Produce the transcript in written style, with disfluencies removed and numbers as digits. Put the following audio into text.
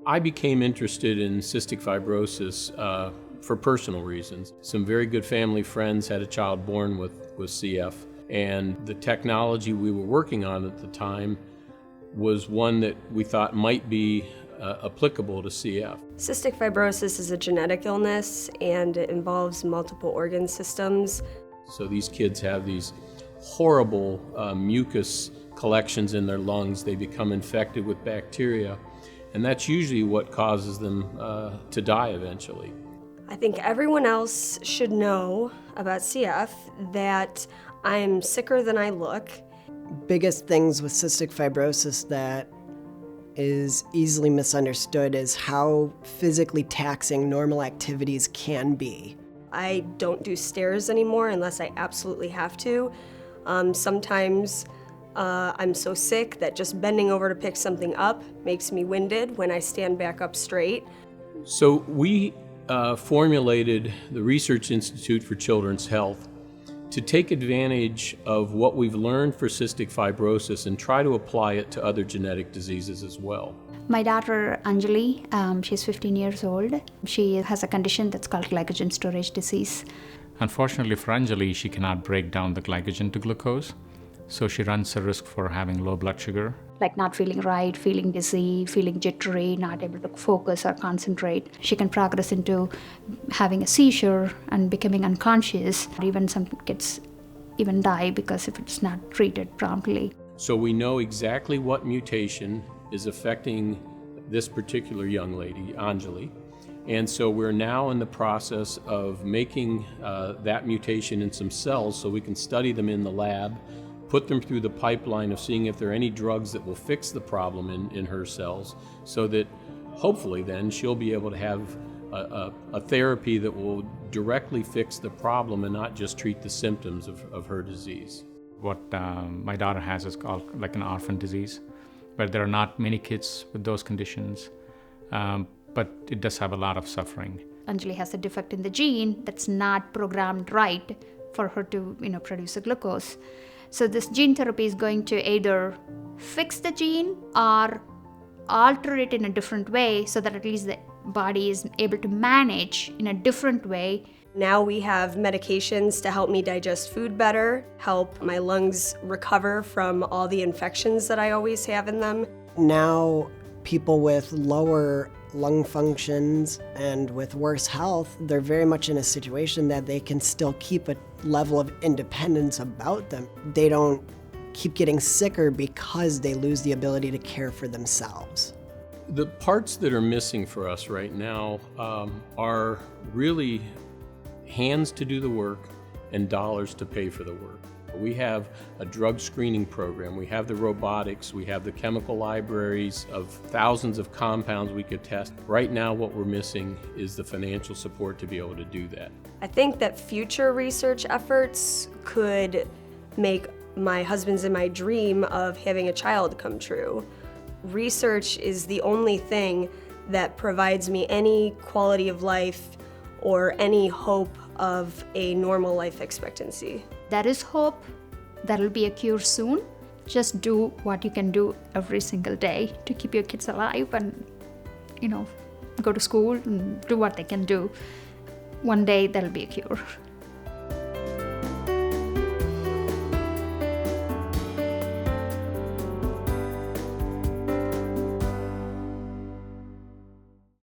I became interested in cystic fibrosis for personal reasons. Some very good family friends had a child born with CF, and the technology we were working on at the time was one that we thought might be applicable to CF. Cystic fibrosis is a genetic illness, and it involves multiple organ systems. So these kids have these horrible mucus collections in their lungs. They become infected with bacteria, and that's usually what causes them to die eventually. I think everyone else should know about CF that I'm sicker than I look. Biggest things with cystic fibrosis that is easily misunderstood is how physically taxing normal activities can be. I don't do stairs anymore unless I absolutely have to. Sometimes I'm so sick that just bending over to pick something up makes me winded when I stand back up straight. So we formulated the Research Institute for Children's Health to take advantage of what we've learned for cystic fibrosis and try to apply it to other genetic diseases as well. My daughter Anjali, she's 15 years old. She has a condition that's called glycogen storage disease. Unfortunately for Anjali, she cannot break down the glycogen to glucose, so she runs a risk for having low blood sugar. Like not feeling right, feeling dizzy, feeling jittery, not able to focus or concentrate. She can progress into having a seizure and becoming unconscious. Even some kids even die because if it's not treated promptly. So we know exactly what mutation is affecting this particular young lady, Anjali. And so we're now in the process of making that mutation in some cells so we can study them in the lab, put them through the pipeline of seeing if there are any drugs that will fix the problem in her cells, so that hopefully then she'll be able to have a therapy that will directly fix the problem and not just treat the symptoms of her disease. What my daughter has is called like an orphan disease, where there are not many kids with those conditions, but it does have a lot of suffering. Anjali has a defect in the gene that's not programmed right for her to produce a glucose. So this gene therapy is going to either fix the gene or alter it in a different way so that at least the body is able to manage in a different way. Now we have medications to help me digest food better, help my lungs recover from all the infections that I always have in them. Now people with lower lung functions and with worse health, they're very much in a situation that they can still keep a level of independence about them. They don't keep getting sicker because they lose the ability to care for themselves. The parts that are missing for us right now are really hands to do the work and dollars to pay for the work. We have a drug screening program, we have the robotics, we have the chemical libraries of thousands of compounds we could test. Right now what we're missing is the financial support to be able to do that. I think that future research efforts could make my husband's and my dream of having a child come true. Research is the only thing that provides me any quality of life or any hope of a normal life expectancy. There is hope. There will be a cure soon. Just do what you can do every single day to keep your kids alive and, go to school and do what they can do. One day there'll be a cure.